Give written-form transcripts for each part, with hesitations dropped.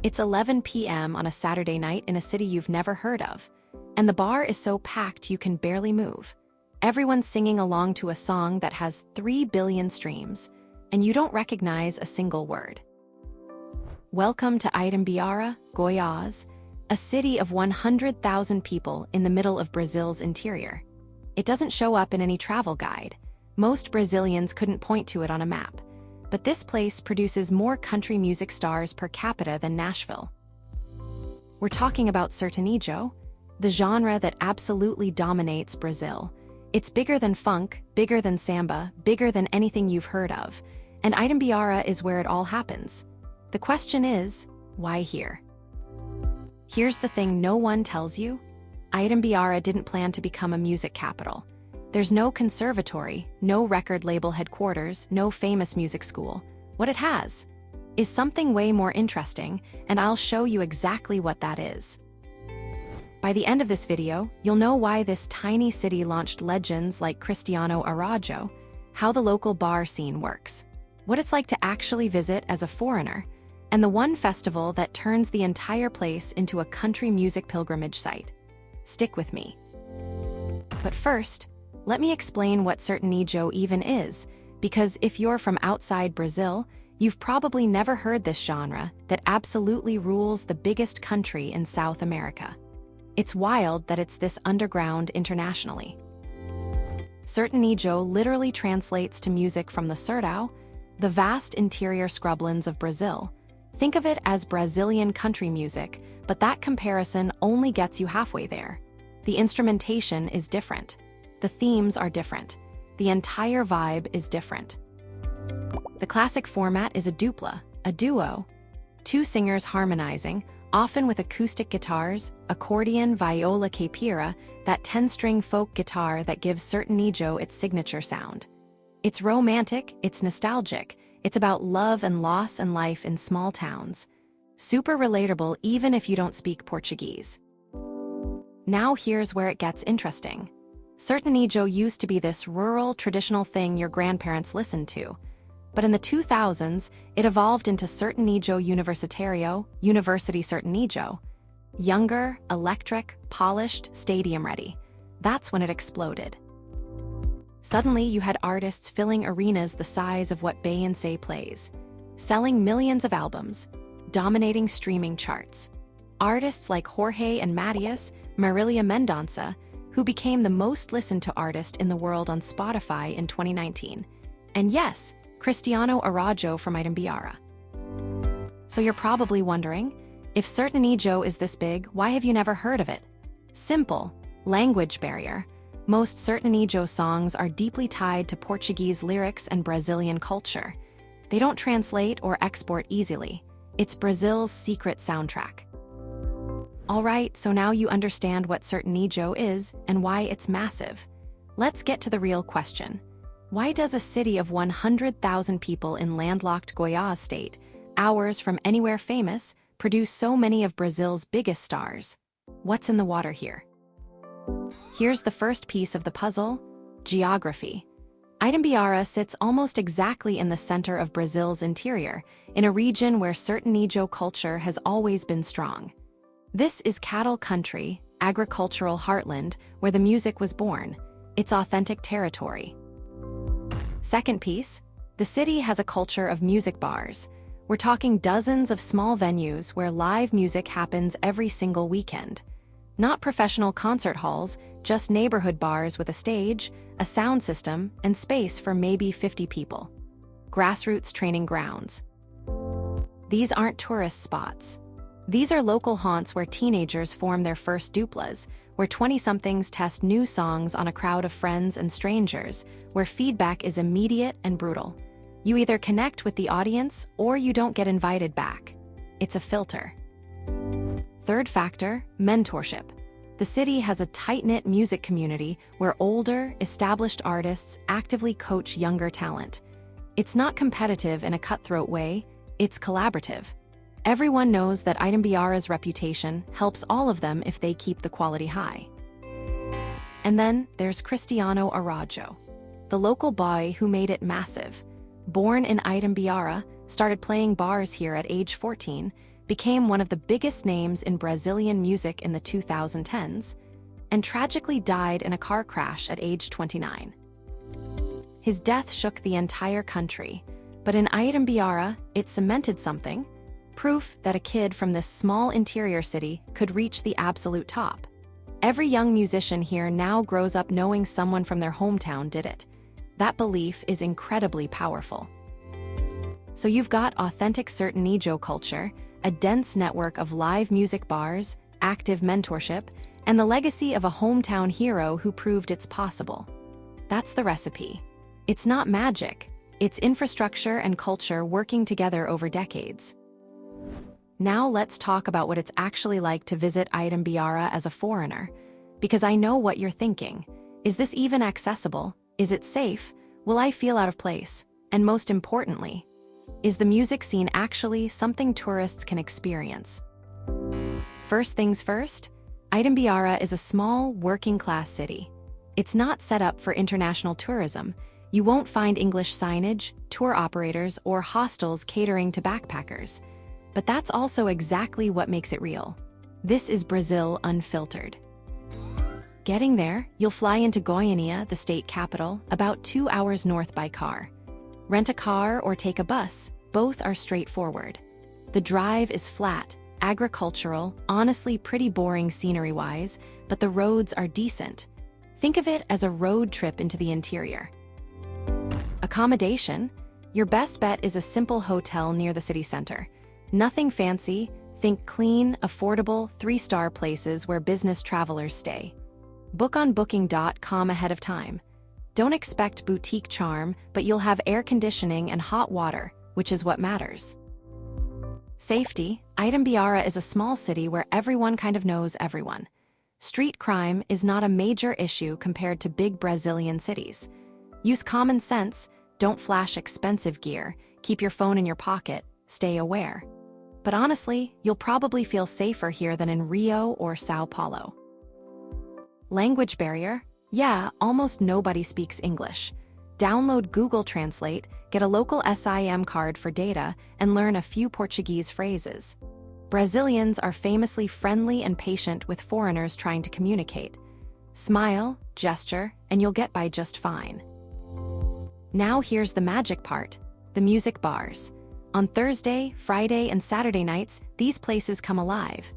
It's 11 p.m. on a Saturday night in a city you've never heard of, and the bar is so packed you can barely move. Everyone's singing along to a song that has 3 billion streams, and you don't recognize a single word. Welcome to Itumbiara, Goiás, a city of 100,000 people in the middle of Brazil's interior. It doesn't show up in any travel guide. Most Brazilians couldn't point to it on a map. But this place produces more country music stars per capita than Nashville. We're talking about Sertanejo, the genre that absolutely dominates Brazil. It's bigger than funk, bigger than samba, bigger than anything you've heard of, and Itumbiara is where it all happens. The question is, why here? Here's the thing no one tells you. Itumbiara didn't plan to become a music capital. There's no conservatory, no record label headquarters, no famous music school. What it has is something way more interesting, and I'll show you exactly what that is. By the end of this video, you'll know why this tiny city launched legends like Cristiano Araújo, how the local bar scene works, what it's like to actually visit as a foreigner, and the one festival that turns the entire place into a country music pilgrimage site. Stick with me. But first, let me explain what Sertanejo even is, because if you're from outside Brazil, you've probably never heard this genre that absolutely rules the biggest country in South America. It's wild that it's this underground internationally. Sertanejo literally translates to music from the sertão, the vast interior scrublands of Brazil. Think of it as Brazilian country music, but that comparison only gets you halfway there. The instrumentation is different. The themes are different. The entire vibe is different. The classic format is a dupla, a duo. Two singers harmonizing, often with acoustic guitars, accordion, viola caipira, that 10-string folk guitar that gives Sertanejo its signature sound. It's romantic, it's nostalgic, it's about love and loss and life in small towns. Super relatable even if you don't speak Portuguese. Now here's where it gets interesting. Sertanejo used to be this rural, traditional thing your grandparents listened to. But in the 2000s, it evolved into Sertanejo Universitario, University Sertanejo. Younger, electric, polished, stadium-ready. That's when it exploded. Suddenly, you had artists filling arenas the size of what Beyoncé plays, selling millions of albums, dominating streaming charts. Artists like Jorge and Matias, Marília Mendonça, who became the most listened to artist in the world on Spotify in 2019. And yes, Cristiano Araújo from Itumbiara. So you're probably wondering, if Sertanejo is this big, why have you never heard of it? Simple, language barrier. Most Sertanejo songs are deeply tied to Portuguese lyrics and Brazilian culture. They don't translate or export easily. It's Brazil's secret soundtrack. Alright, so now you understand what Sertanejo is and why it's massive. Let's get to the real question. Why does a city of 100,000 people in landlocked Goiás state, hours from anywhere famous, produce so many of Brazil's biggest stars? What's in the water here? Here's the first piece of the puzzle: geography. Itumbiara sits almost exactly in the center of Brazil's interior, in a region where Sertanejo culture has always been strong. This is cattle country, agricultural heartland, where the music was born. It's authentic territory. Second piece, the city has a culture of music bars. We're talking dozens of small venues where live music happens every single weekend. Not professional concert halls, just neighborhood bars with a stage, a sound system, and space for maybe 50 people. Grassroots training grounds. These aren't tourist spots. These are local haunts where teenagers form their first duplas, where 20-somethings test new songs on a crowd of friends and strangers, where feedback is immediate and brutal. You either connect with the audience or you don't get invited back. It's a filter. Third factor, mentorship. The city has a tight-knit music community where older, established artists actively coach younger talent. It's not competitive in a cutthroat way, it's collaborative. Everyone knows that Itumbiara's reputation helps all of them if they keep the quality high. And then there's Cristiano Araújo, the local boy who made it massive. Born in Itumbiara, started playing bars here at age 14, became one of the biggest names in Brazilian music in the 2010s, and tragically died in a car crash at age 29. His death shook the entire country, but in Itumbiara, it cemented something, proof that a kid from this small interior city could reach the absolute top. Every young musician here now grows up knowing someone from their hometown did it. That belief is incredibly powerful. So you've got authentic Sertanejo culture, a dense network of live music bars, active mentorship, and the legacy of a hometown hero who proved it's possible. That's the recipe. It's not magic, it's infrastructure and culture working together over decades. Now let's talk about what it's actually like to visit Itumbiara as a foreigner, because I know what you're thinking. Is this even accessible? Is it safe? Will I feel out of place? And most importantly, is the music scene actually something tourists can experience? First things first, Itumbiara is a small, working-class city. It's not set up for international tourism. You won't find English signage, tour operators, or hostels catering to backpackers. But that's also exactly what makes it real. This is Brazil unfiltered. Getting there, you'll fly into Goiânia, the state capital, about 2 hours north by car. Rent a car or take a bus, both are straightforward. The drive is flat, agricultural, honestly pretty boring scenery-wise, but the roads are decent. Think of it as a road trip into the interior. Accommodation? Your best bet is a simple hotel near the city center. Nothing fancy, think clean, affordable, 3-star places where business travelers stay. Book on booking.com ahead of time. Don't expect boutique charm, but you'll have air conditioning and hot water, which is what matters. Safety: Itumbiara is a small city where everyone kind of knows everyone. Street crime is not a major issue compared to big Brazilian cities. Use common sense, don't flash expensive gear, keep your phone in your pocket, stay aware. But honestly, you'll probably feel safer here than in Rio or São Paulo. Language barrier? Yeah, almost nobody speaks English. Download Google Translate, get a local SIM card for data, and learn a few Portuguese phrases. Brazilians are famously friendly and patient with foreigners trying to communicate. Smile, gesture, and you'll get by just fine. Now here's the magic part: the music bars. On Thursday, Friday, and Saturday nights, these places come alive.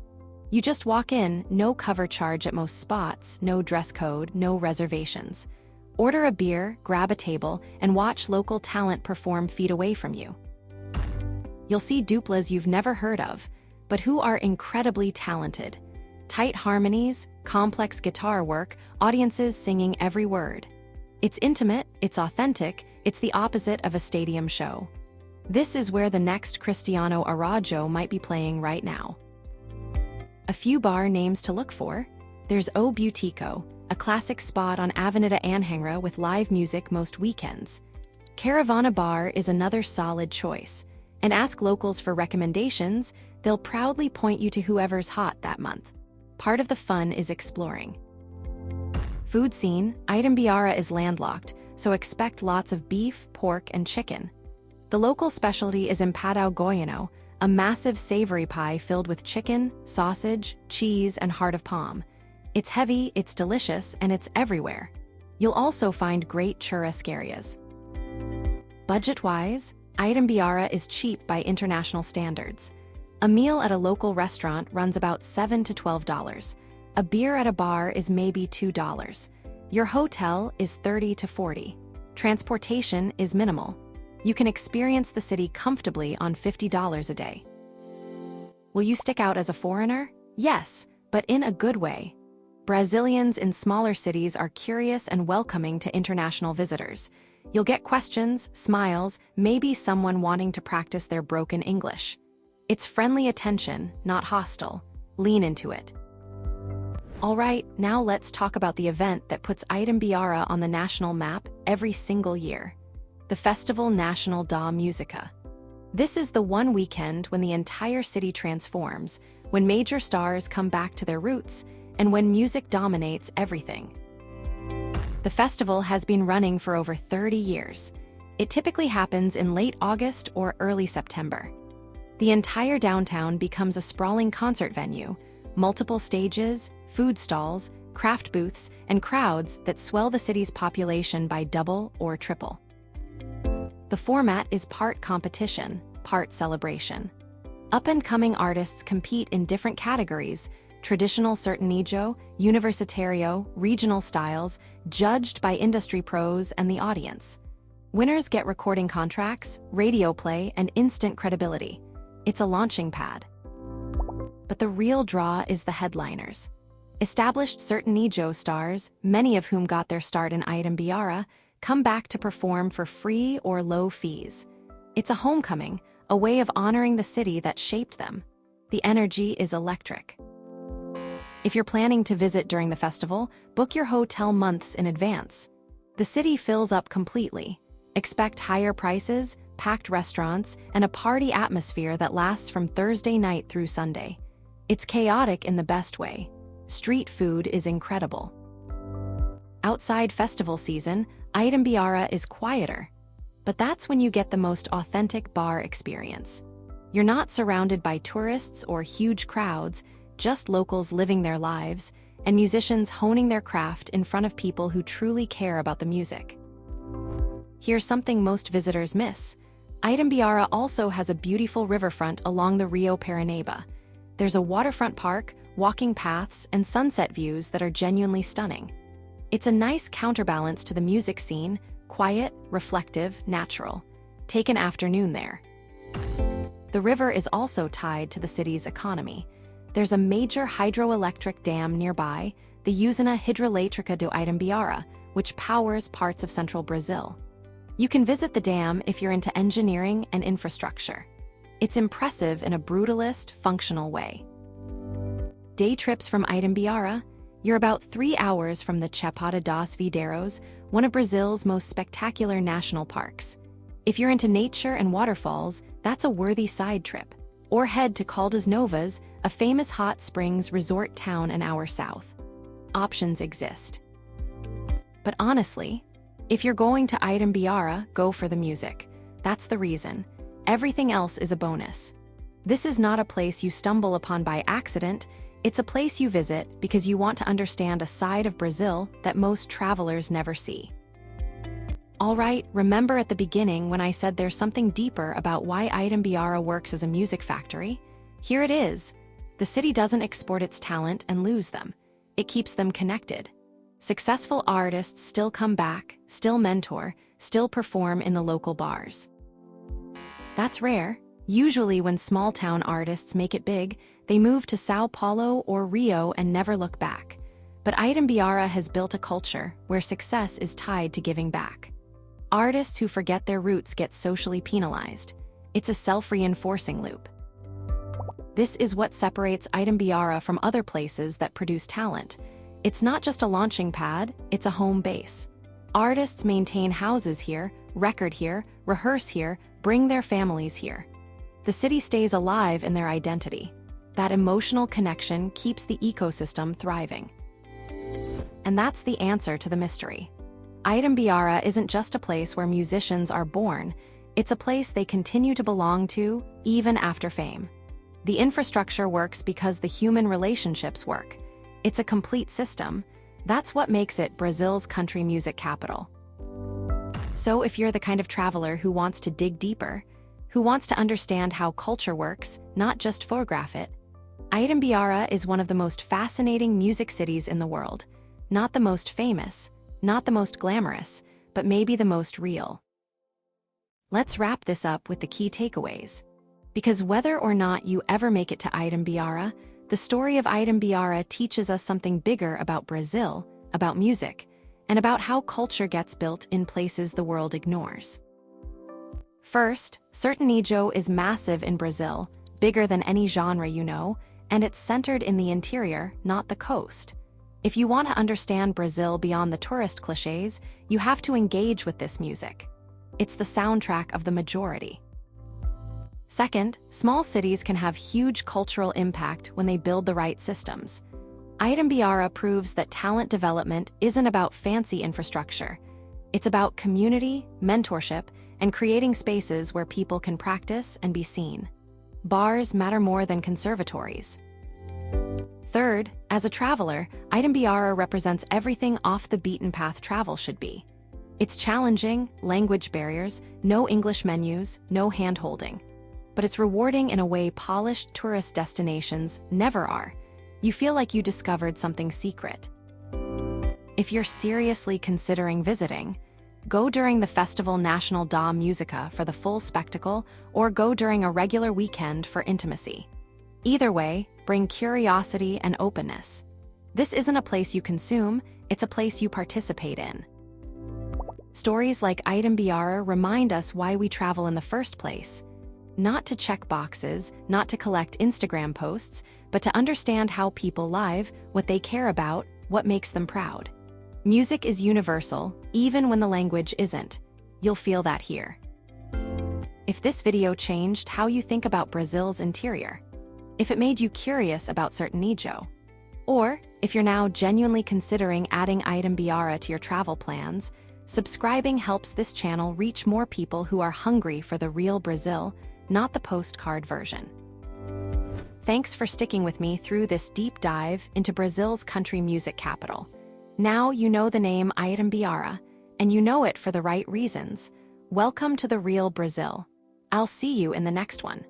You just walk in, no cover charge at most spots, no dress code, no reservations. Order a beer, grab a table, and watch local talent perform feet away from you. You'll see duplas you've never heard of, but who are incredibly talented. Tight harmonies, complex guitar work, audiences singing every word. It's intimate, it's authentic, it's the opposite of a stadium show. This is where the next Cristiano Araújo might be playing right now. A few bar names to look for. There's O Butico, a classic spot on Avenida Anhanguera with live music most weekends. Caravana Bar is another solid choice. And ask locals for recommendations, they'll proudly point you to whoever's hot that month. Part of the fun is exploring. Food scene: Itumbiara is landlocked, so expect lots of beef, pork, and chicken. The local specialty is empadão goiano, a massive savory pie filled with chicken, sausage, cheese, and heart of palm. It's heavy, it's delicious, and it's everywhere. You'll also find great churrascarias. Budget-wise, Itumbiara is cheap by international standards. A meal at a local restaurant runs about $7 to $12. A beer at a bar is maybe $2. Your hotel is $30 to $40. Transportation is minimal. You can experience the city comfortably on $50 a day. Will you stick out as a foreigner? Yes, but in a good way. Brazilians in smaller cities are curious and welcoming to international visitors. You'll get questions, smiles, maybe someone wanting to practice their broken English. It's friendly attention, not hostile. Lean into it. All right, now let's talk about the event that puts Itumbiara on the national map every single year. The Festival Nacional da Música. This is the one weekend when the entire city transforms, when major stars come back to their roots, and when music dominates everything. The festival has been running for over 30 years. It typically happens in late August or early September. The entire downtown becomes a sprawling concert venue, multiple stages, food stalls, craft booths, and crowds that swell the city's population by double or triple. The format is part competition, part celebration. Up-and-coming artists compete in different categories: traditional Sertanejo, Universitario, regional styles, judged by industry pros and the audience. Winners get recording contracts, radio play, and instant credibility. It's a launching pad. But the real draw is the headliners. Established Sertanejo stars, many of whom got their start in Itumbiara, come back to perform for free or low fees. It's a homecoming, a way of honoring the city that shaped them. The energy is electric. If you're planning to visit during the festival, book your hotel months in advance. The city fills up completely. Expect higher prices, packed restaurants, and a party atmosphere that lasts from Thursday night through Sunday. It's chaotic in the best way. Street food is incredible. Outside festival season, Itumbiara is quieter. But that's when you get the most authentic bar experience. You're not surrounded by tourists or huge crowds, just locals living their lives, and musicians honing their craft in front of people who truly care about the music. Here's something most visitors miss. Itumbiara also has a beautiful riverfront along the Rio Paranaíba. There's a waterfront park, walking paths, and sunset views that are genuinely stunning. It's a nice counterbalance to the music scene, quiet, reflective, natural. Take an afternoon there. The river is also tied to the city's economy. There's a major hydroelectric dam nearby, the Usina Hidroelétrica do Itumbiara, which powers parts of central Brazil. You can visit the dam if you're into engineering and infrastructure. It's impressive in a brutalist, functional way. Day trips from Itumbiara. You're about 3 hours from the Chapada das Veadeiras, one of Brazil's most spectacular national parks. If you're into nature and waterfalls, that's a worthy side trip. Or head to Caldas Novas, a famous hot springs resort town an hour south. Options exist. But honestly, if you're going to Itumbiara, go for the music. That's the reason. Everything else is a bonus. This is not a place you stumble upon by accident. It's a place you visit because you want to understand a side of Brazil that most travelers never see. All right, remember at the beginning when I said there's something deeper about why Itumbiara works as a music factory? Here it is. The city doesn't export its talent and lose them. It keeps them connected. Successful artists still come back, still mentor, still perform in the local bars. That's rare. Usually when small-town artists make it big, they move to São Paulo or Rio and never look back. But Itumbiara has built a culture where success is tied to giving back. Artists who forget their roots get socially penalized. It's a self-reinforcing loop. This is what separates Itumbiara from other places that produce talent. It's not just a launching pad, it's a home base. Artists maintain houses here, record here, rehearse here, bring their families here. The city stays alive in their identity. That emotional connection keeps the ecosystem thriving. And that's the answer to the mystery. Itumbiara isn't just a place where musicians are born, it's a place they continue to belong to, even after fame. The infrastructure works because the human relationships work. It's a complete system. That's what makes it Brazil's country music capital. So if you're the kind of traveler who wants to dig deeper, who wants to understand how culture works, not just photograph it, Itumbiara is one of the most fascinating music cities in the world. Not the most famous, not the most glamorous, but maybe the most real. Let's wrap this up with the key takeaways. Because whether or not you ever make it to Itumbiara, the story of Itumbiara teaches us something bigger about Brazil, about music, and about how culture gets built in places the world ignores. First, Sertanejo is massive in Brazil, bigger than any genre you know, and it's centered in the interior, not the coast. If you want to understand Brazil beyond the tourist clichés, you have to engage with this music. It's the soundtrack of the majority. Second, small cities can have huge cultural impact when they build the right systems. Itumbiara proves that talent development isn't about fancy infrastructure. It's about community, mentorship, and creating spaces where people can practice and be seen. Bars matter more than conservatories. Third, as a traveler, Itumbiara represents everything off the beaten path travel should be. It's challenging, language barriers, no English menus, no hand-holding. But it's rewarding in a way polished tourist destinations never are. You feel like you discovered something secret. If you're seriously considering visiting, go during the festival Nacional da Música for the full spectacle, or go during a regular weekend for intimacy. Either way, bring curiosity and openness. This isn't a place you consume, it's a place you participate in. Stories like Itumbiara remind us why we travel in the first place. Not to check boxes, not to collect Instagram posts, but to understand how people live, what they care about, what makes them proud. Music is universal, even when the language isn't. You'll feel that here. If this video changed how you think about Brazil's interior, if it made you curious about Sertanejo, or if you're now genuinely considering adding Itumbiara to your travel plans, subscribing helps this channel reach more people who are hungry for the real Brazil, not the postcard version. Thanks for sticking with me through this deep dive into Brazil's country music capital. Now you know the name Itumbiara, and you know it for the right reasons. Welcome to the real Brazil. I'll see you in the next one.